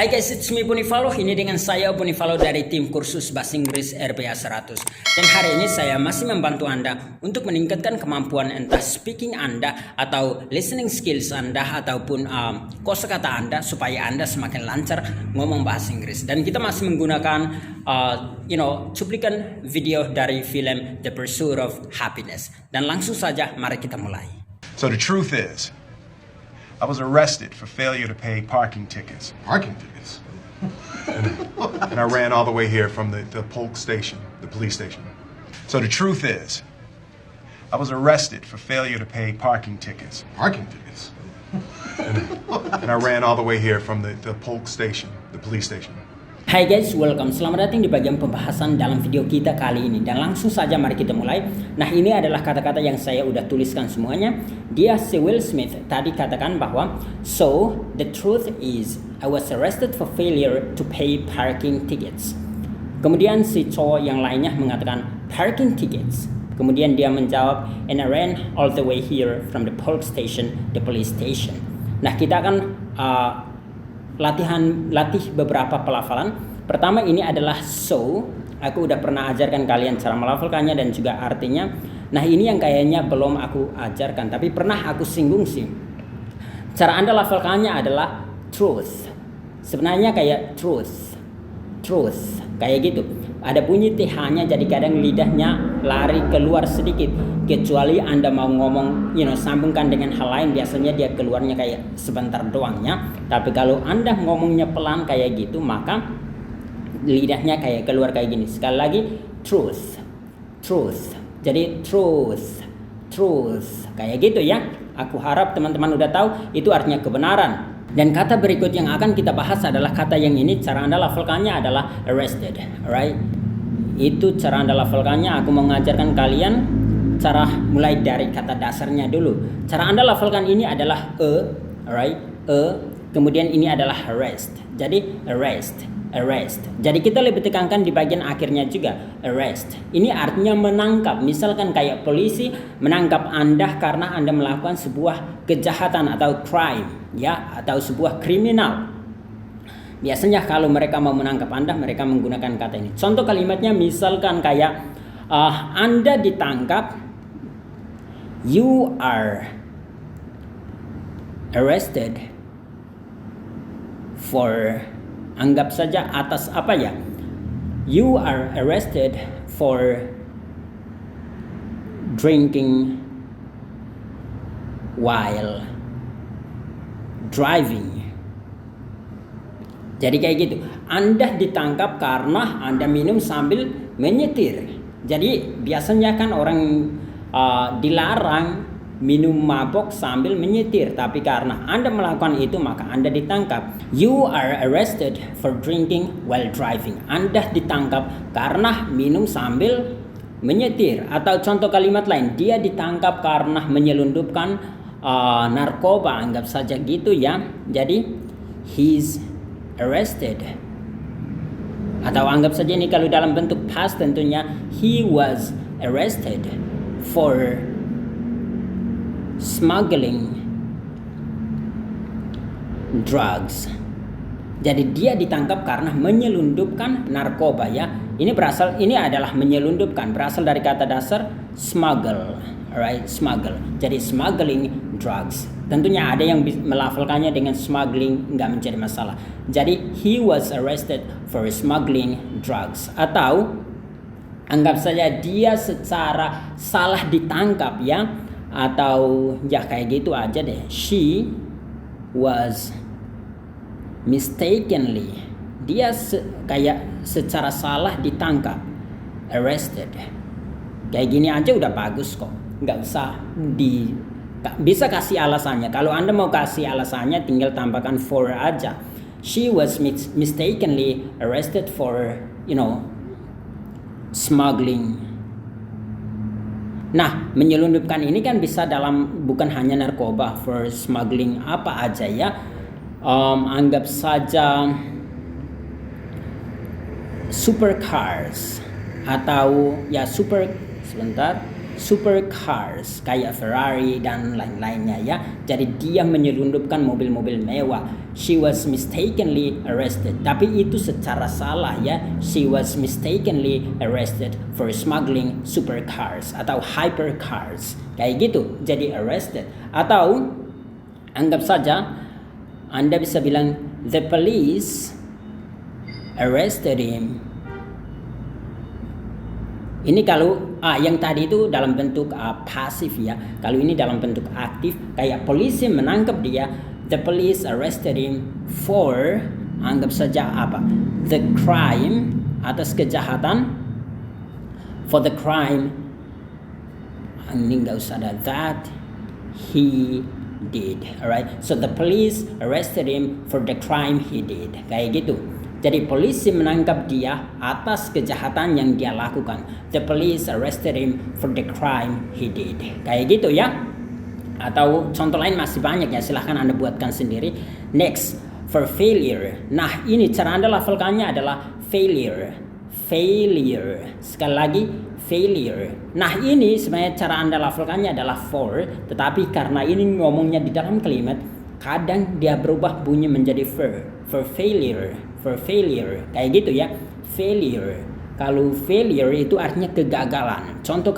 Hai guys, it's me Bonifalo. Ini dengan saya Bonifalo dari tim kursus Bahasa Inggris RPA 100. Dan hari ini saya masih membantu Anda untuk meningkatkan kemampuan entah speaking Anda atau listening skills Anda ataupun kosakata Anda supaya Anda semakin lancar ngomong bahasa Inggris. Dan kita masih menggunakan cuplikan video dari film The Pursuit of Happiness. Dan langsung saja mari kita mulai. So the truth is, I was arrested for failure to pay parking tickets. Parking tickets? And I ran all the way here from the Polk station, the police station. So the truth is, I was arrested for failure to pay parking tickets. Parking tickets? And I ran all the way here from the Polk station, the police station. Hai guys, welcome. Selamat datang di bagian pembahasan dalam video kita kali ini. Dan langsung saja mari kita mulai. Nah, ini adalah kata-kata yang saya udah tuliskan semuanya. Dia si Will Smith tadi katakan bahwa so the truth is I was arrested for failure to pay parking tickets. Kemudian si cowok yang lainnya mengatakan parking tickets. Kemudian dia menjawab and I ran all the way here from the Polk station, the police station. Nah, kita akan latih beberapa pelafalan. Pertama ini adalah so. Aku udah pernah ajarkan kalian cara melafalkannya dan juga artinya. Nah, ini yang kayaknya belum aku ajarkan, tapi pernah aku singgung sih. Cara Anda lafalkannya adalah truth. Sebenarnya kayak truth, kayak gitu. Ada bunyi TH-nya, jadi kadang lidahnya lari keluar sedikit. Kecuali Anda mau ngomong, sambungkan dengan hal lain, biasanya dia keluarnya kayak sebentar doang ya. Tapi kalau Anda ngomongnya pelan kayak gitu, maka lidahnya kayak keluar kayak gini. Sekali lagi, truth. Jadi truth, kayak gitu ya. Aku harap teman-teman udah tahu itu artinya kebenaran. Dan kata berikut yang akan kita bahas adalah kata yang ini. Cara Anda lafalkannya adalah arrested, alright? Itu cara Anda lafalkannya. Aku mau mengajarkan kalian cara mulai dari kata dasarnya dulu. Cara Anda lafalkan ini adalah alright? Kemudian ini adalah arrest. Jadi arrest. Jadi kita lebih tekankan di bagian akhirnya juga, arrest. Ini artinya menangkap. Misalkan kayak polisi menangkap Anda karena Anda melakukan sebuah kejahatan atau crime, ya, atau sebuah kriminal. Biasanya kalau mereka mau menangkap Anda, mereka menggunakan kata ini. Contoh kalimatnya misalkan kayak Anda ditangkap, you are arrested for, anggap saja atas apa ya? You are arrested for drinking while driving. Jadi kayak gitu. Anda ditangkap karena Anda minum sambil menyetir. Jadi biasanya kan orang dilarang minum mabok sambil menyetir, tapi karena Anda melakukan itu maka Anda ditangkap. You are arrested for drinking while driving. Anda ditangkap karena minum sambil menyetir. Atau contoh kalimat lain, dia ditangkap karena menyelundupkan narkoba, anggap saja gitu ya. Jadi he's arrested. Atau anggap saja ini kalau dalam bentuk past tentunya he was arrested for smuggling drugs. Jadi dia ditangkap karena menyelundupkan narkoba ya. Ini adalah menyelundupkan, berasal dari kata dasar smuggle, alright, smuggle. Jadi smuggling drugs. Tentunya ada yang melafalkannya dengan smuggling, nggak menjadi masalah. Jadi he was arrested for smuggling drugs. Atau anggap saja dia secara salah ditangkap ya. Atau ya kayak gitu aja deh. She was mistakenly, dia kayak secara salah ditangkap, arrested. Kayak gini aja udah bagus kok. Nggak usah bisa kasih alasannya. Kalau Anda mau kasih alasannya tinggal tambahkan for aja. She was mistakenly arrested for smuggling. Nah, menyelundupkan ini kan bisa bukan hanya narkoba, for smuggling apa aja ya. Anggap saja supercars atau ya supercars kayak Ferrari dan lain-lainnya ya. Jadi dia menyelundupkan mobil-mobil mewah. She was mistakenly arrested. Tapi itu secara salah ya. She was mistakenly arrested for smuggling supercars atau hypercars. Kayak gitu. Jadi arrested. Atau anggap saja Anda bisa bilang the police arrested him. Ini kalau yang tadi itu dalam bentuk pasif ya. Kalau ini dalam bentuk aktif, kayak polisi menangkap dia. The police arrested him for, anggap saja apa? The crime, atas kejahatan. For the crime, ini nggak usah ada that he did. Alright, so the police arrested him for the crime he did. Kayak gitu. Jadi polisi menangkap dia atas kejahatan yang dia lakukan. The police arrested him for the crime he did. Kayak gitu ya. Atau contoh lain masih banyak ya, silahkan Anda buatkan sendiri. Next, for failure. Nah ini cara Anda lafalkannya adalah failure. Failure. Sekali lagi, failure. Nah ini sebenarnya cara Anda lafalkannya adalah for, tetapi karena ini ngomongnya di dalam kalimat, kadang dia berubah bunyi menjadi for. For failure. For failure. Kayak gitu ya. Failure. Kalau failure itu artinya kegagalan. Contoh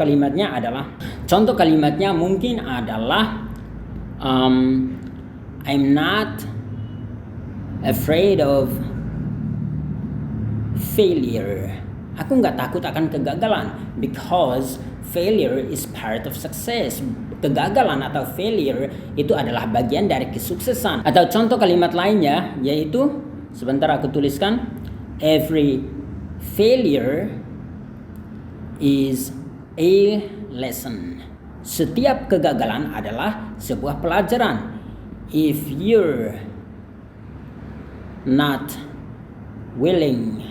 kalimatnya mungkin adalah I'm not afraid of failure. Aku nggak takut akan kegagalan because failure is part of success. Kegagalan atau failure itu adalah bagian dari kesuksesan. Atau contoh kalimat lainnya yaitu, sebentar aku tuliskan, every failure is a lesson. Setiap kegagalan adalah sebuah pelajaran. If you're not willing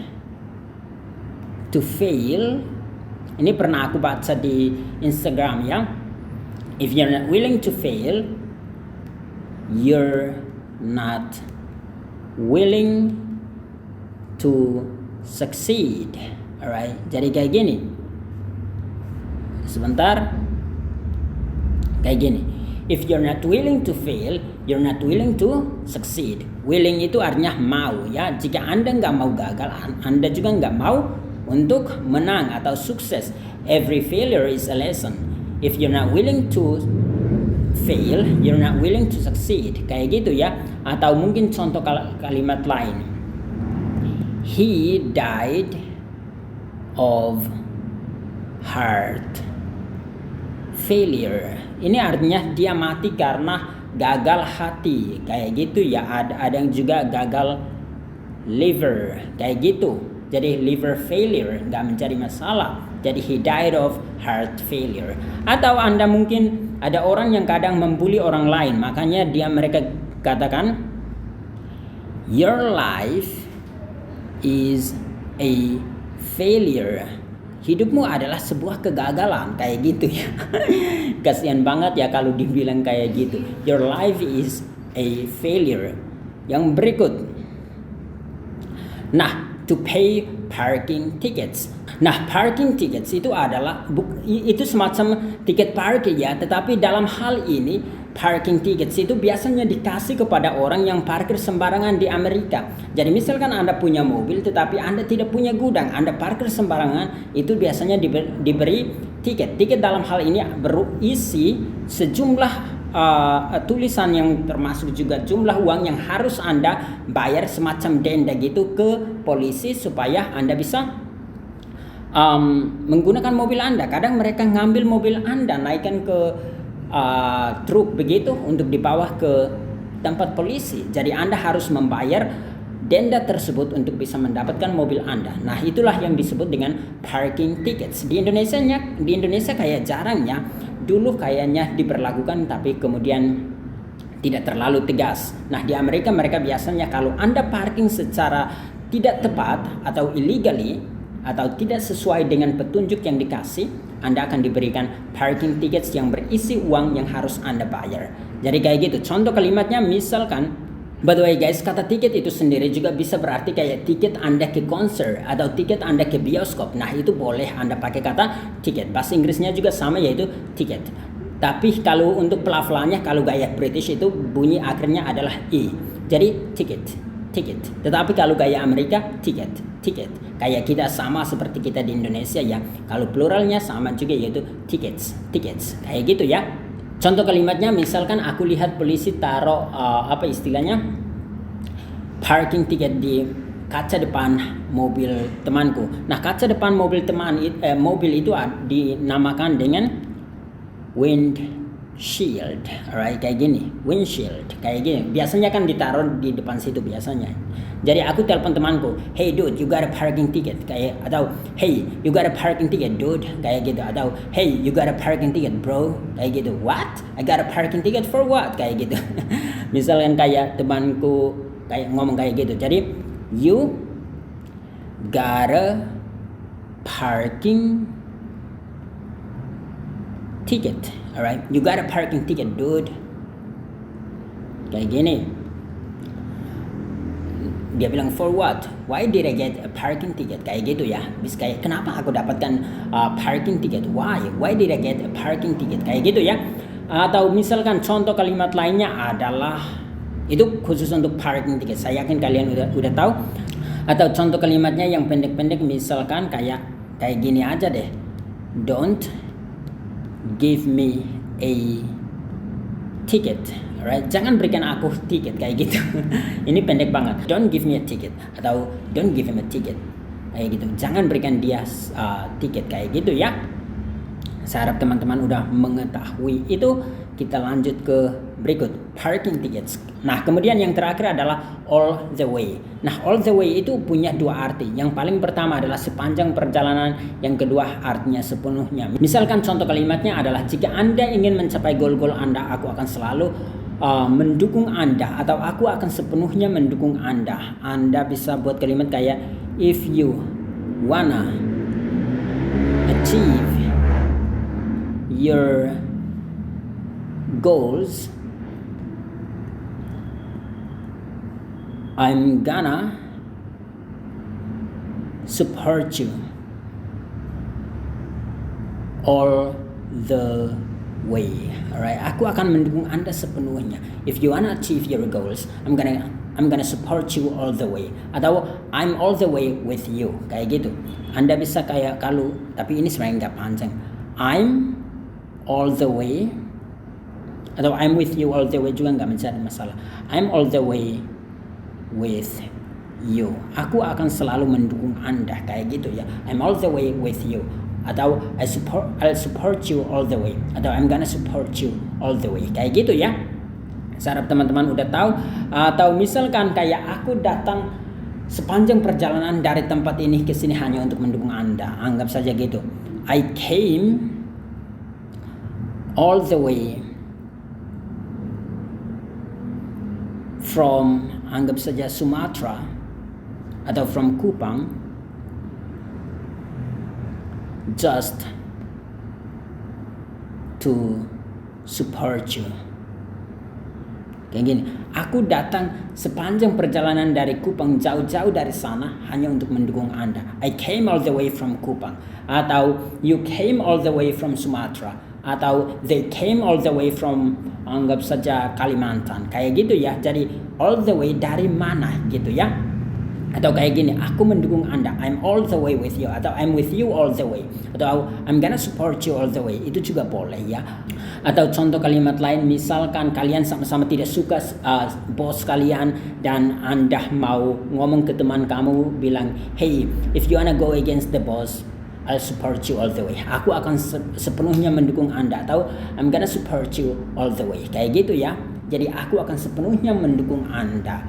to fail, ini pernah aku baca di Instagram ya. If you're not willing to fail, you're not willing to succeed. Alright, jadi kayak gini. Sebentar. Kayak gini. If you're not willing to fail, you're not willing to succeed. Willing itu artinya mau ya. Jika Anda nggak mau gagal, Anda juga nggak mau untuk menang atau sukses. Every failure is a lesson. If you're not willing to fail, you're not willing to succeed. Kayak gitu ya. Atau mungkin contoh kalimat lain. He died of heart failure. Ini artinya dia mati karena gagal hati. Kayak gitu ya. Ada yang juga gagal liver. Kayak gitu. Jadi liver failure, nggak mencari masalah. Jadi he died of heart failure. Atau Anda mungkin ada orang yang kadang membuli orang lain. Makanya mereka katakan, your life is a failure. Hidupmu adalah sebuah kegagalan. Kayak gitu ya. Kasihan banget ya kalau dibilang kayak gitu. Your life is a failure. Yang berikut. Nah, to pay parking tickets. Nah, parking tickets itu adalah itu semacam tiket parkir ya, tetapi dalam hal ini parking tickets itu biasanya dikasih kepada orang yang parkir sembarangan di Amerika. Jadi misalkan Anda punya mobil tetapi Anda tidak punya gudang, Anda parkir sembarangan, itu biasanya diberi tiket. Tiket dalam hal ini berisi sejumlah tulisan yang termasuk juga jumlah uang yang harus Anda bayar, semacam denda gitu ke polisi supaya Anda bisa menggunakan mobil Anda. Kadang mereka ngambil mobil Anda, naikkan ke truk begitu untuk dibawa ke tempat polisi. Jadi Anda harus membayar denda tersebut untuk bisa mendapatkan mobil Anda. Nah, itulah yang disebut dengan parking tickets. Di Indonesia kayak jarangnya. Dulu kayaknya diberlakukan tapi kemudian tidak terlalu tegas. Nah, di Amerika mereka biasanya kalau Anda parking secara tidak tepat atau illegally atau tidak sesuai dengan petunjuk yang dikasih, Anda akan diberikan parking tickets yang berisi uang yang harus Anda bayar. Jadi kayak gitu. Contoh kalimatnya misalkan, by the way guys, kata tiket itu sendiri juga bisa berarti kayak tiket Anda ke konser atau tiket Anda ke bioskop. Nah, itu boleh Anda pakai kata tiket. Bahasa Inggrisnya juga sama, yaitu tiket. Tapi kalau untuk pelafalannya, kalau gaya British itu bunyi akhirnya adalah E. Jadi ticket. Tetapi kalau gaya Amerika ticket. Kayak kita sama seperti kita di Indonesia ya. Kalau pluralnya sama juga yaitu tickets. Kayak gitu ya. Contoh kalimatnya misalkan aku lihat polisi taruh apa istilahnya parking ticket di kaca depan mobil temanku. Nah, kaca depan mobil mobil itu dinamakan dengan windshield, alright, kayak gini, windshield, kayak gini. Biasanya kan ditaruh di depan situ biasanya. Jadi aku telepon temanku, hey dude, you got a parking ticket, kayak, atau hey, you got a parking ticket, dude, kayak gitu, atau hey, you got a parking ticket, bro, kayak gitu. What? I got a parking ticket for what? Kayak gitu. Misalkan kayak temanku kayak ngomong kayak gitu. Jadi you got a parking ticket, alright? You got a parking ticket, dude. Kayak gini. Dia bilang for what? Why did I get a parking ticket? Kayak gitu ya. Bis kayak kenapa aku dapatkan parking ticket? Why? Why did I get a parking ticket? Kayak gitu ya. Atau misalkan contoh kalimat lainnya adalah itu khusus untuk parking ticket. Saya yakin kalian udah tahu. Atau contoh kalimatnya yang pendek-pendek misalkan kayak gini aja deh. Don't give me a ticket. Alright, jangan berikan aku tiket kayak gitu. Ini pendek banget. Don't give me a ticket atau don't give him a ticket. Kayak gitu. Jangan berikan dia tiket kayak gitu ya. Saya harap teman-teman udah mengetahui itu. Kita lanjut ke berikut, parking tickets. Nah, kemudian yang terakhir adalah all the way. Nah, all the way itu punya dua arti. Yang paling pertama adalah sepanjang perjalanan, yang kedua artinya sepenuhnya. Misalkan contoh kalimatnya adalah jika Anda ingin mencapai goal-goal Anda, aku akan selalu mendukung Anda, atau aku akan sepenuhnya mendukung Anda. Anda bisa buat kalimat kayak if you wanna achieve your goals, I'm gonna support you all the way. Alright, aku akan mendukung Anda sepenuhnya. If you wanna achieve your goals, I'm gonna support you all the way. Atau I'm all the way with you. Kayak gitu. Anda bisa kayak kalau, tapi ini sebenarnya nggak panjang. I'm all the way, atau I'm with you all the way juga nggak menjadi masalah. I'm all the way with you. Aku akan selalu mendukung Anda kayak gitu ya. I'm all the way with you. Atau I'll support you all the way. Atau I'm gonna support you all the way. Kayak gitu ya. Saya harap teman-teman udah tahu. Atau misalkan kayak aku datang sepanjang perjalanan dari tempat ini ke sini hanya untuk mendukung Anda. Anggap saja gitu. I came all the way from, anggap saja Sumatera atau from Kupang, just to support you. Kayak gini, aku datang sepanjang perjalanan dari Kupang, jauh-jauh dari sana hanya untuk mendukung Anda. I came all the way from Kupang. Atau you came all the way from Sumatera. Atau they came all the way from, anggap saja Kalimantan. Kayak gitu ya. Jadi all the way dari mana gitu ya. Atau kayak gini, aku mendukung Anda, I'm all the way with you. Atau I'm with you all the way. Atau I'm gonna support you all the way. Itu juga boleh ya. Atau contoh kalimat lain, misalkan kalian sama-sama tidak suka bos kalian, dan Anda mau ngomong ke teman kamu, bilang, hey, if you wanna go against the boss, I'll support you all the way. Aku akan sepenuhnya mendukung Anda. Atau I'm gonna support you all the way. Kayak gitu ya. Jadi aku akan sepenuhnya mendukung Anda.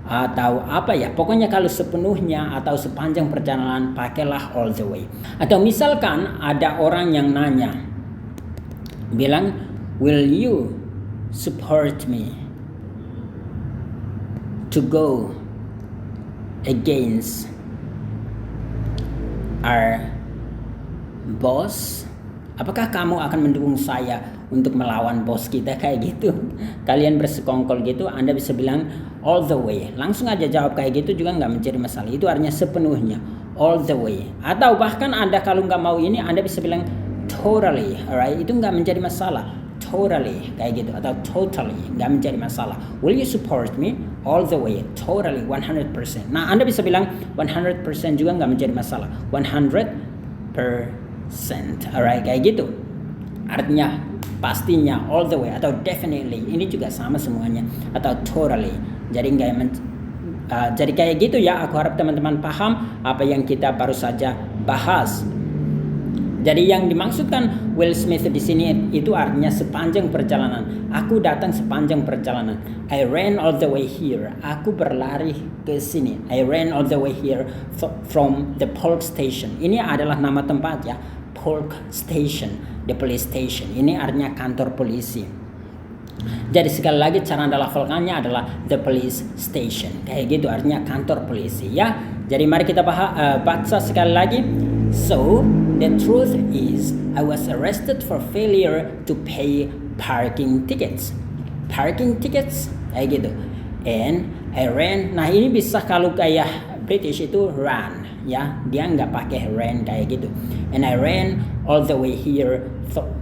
Atau apa ya, pokoknya kalau sepenuhnya atau sepanjang perjalanan pakailah all the way. Atau misalkan ada orang yang nanya, bilang, will you support me to go against our boss? Apakah kamu akan mendukung saya untuk melawan bos kita? Kayak gitu. Kalian bersekongkol gitu, Anda bisa bilang all the way. Langsung aja jawab kayak gitu juga nggak menjadi masalah. Itu artinya sepenuhnya, all the way. Atau bahkan Anda kalau nggak mau ini, Anda bisa bilang totally, alright? Itu nggak menjadi masalah. Totally, kayak gitu. Atau totally, nggak menjadi masalah. Will you support me? all the way, totally 100%. Nah, Anda bisa bilang 100% juga nggak menjadi masalah. 100%. Alright, kayak gitu. Artinya pastinya, all the way, atau definitely. Ini juga sama semuanya. Atau totally. Jadi jadi kayak gitu ya. Aku harap teman-teman paham apa yang kita baru saja bahas. Jadi yang dimaksudkan Will Smith di sini itu artinya sepanjang perjalanan. Aku datang sepanjang perjalanan. I ran all the way here. Aku berlari ke sini. I ran all the way here from the Polk Station. Ini adalah nama tempat ya. Polk Station, the police station. Ini artinya kantor polisi. Jadi sekali lagi cara Anda lafalkannya adalah the police station. Kayak gitu artinya kantor polisi ya. Jadi mari kita baca sekali lagi. So, the truth is I was arrested for failure to pay parking tickets. Parking tickets kayak gitu. And I ran. Nah, ini bisa kalau kayak British itu run ya. Dia nggak pakai ran kayak gitu. And I ran all the way here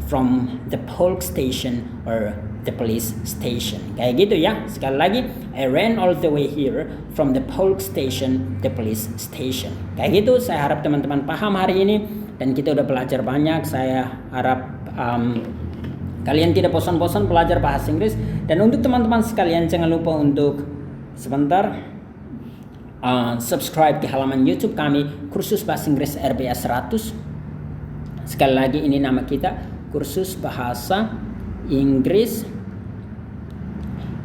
from the Polk Station or the police station. Kayak gitu ya. Sekali lagi, I ran all the way here from the Polk Station, the police station. Kayak gitu, saya harap teman-teman paham hari ini dan kita udah belajar banyak. Saya harap kalian tidak bosan-bosan belajar bahasa Inggris. Dan untuk teman-teman sekalian jangan lupa untuk sebentar subscribe di halaman YouTube kami Kursus Bahasa Inggris RBA 100. Sekali lagi ini nama kita, Kursus Bahasa Inggris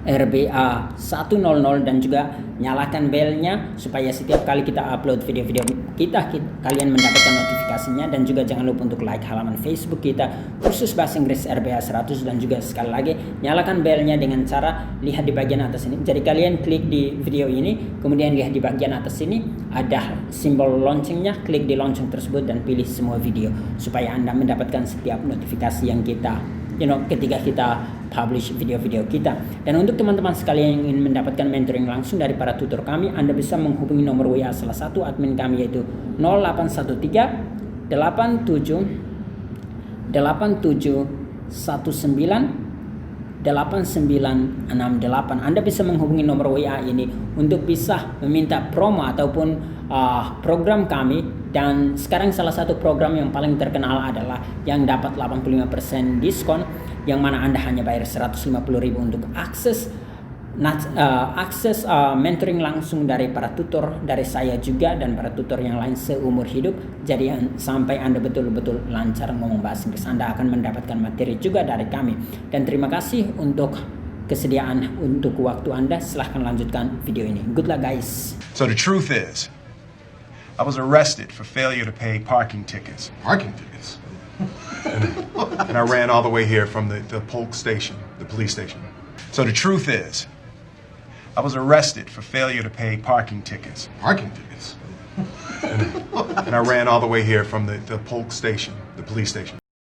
RBA 100, dan juga nyalakan belnya supaya setiap kali kita upload video-video kita kalian mendapatkan notifikasinya. Dan juga jangan lupa untuk like halaman Facebook kita Kursus Bahasa Inggris RBA 100, dan juga sekali lagi nyalakan belnya dengan cara lihat di bagian atas ini. Jadi kalian klik di video ini, kemudian lihat di bagian atas ini ada simbol loncengnya, klik di lonceng tersebut dan pilih semua video supaya Anda mendapatkan setiap notifikasi yang kita ketika kita publish video-video kita. Dan untuk teman-teman sekalian yang ingin mendapatkan mentoring langsung dari para tutor kami, Anda bisa menghubungi nomor WA salah satu admin kami yaitu 0813 87 89 8968. Anda bisa menghubungi nomor WA ini untuk bisa meminta promo ataupun program kami. Dan sekarang salah satu program yang paling terkenal adalah yang dapat 85% diskon, yang mana Anda hanya bayar 150.000 untuk akses mentoring langsung dari para tutor, dari saya juga dan para tutor yang lain seumur hidup. Jadi sampai Anda betul-betul lancar ngomong bahasa Inggris, Anda akan mendapatkan materi juga dari kami. Dan terima kasih untuk kesediaan untuk waktu Anda. Silahkan lanjutkan video ini. Good luck guys. So the truth is, I was arrested for failure to pay parking tickets. Parking tickets? And I ran all the way here from the Polk Station, the police station. So the truth is, I was arrested for failure to pay parking tickets. Parking tickets? And I ran all the way here from the Polk Station, the police station.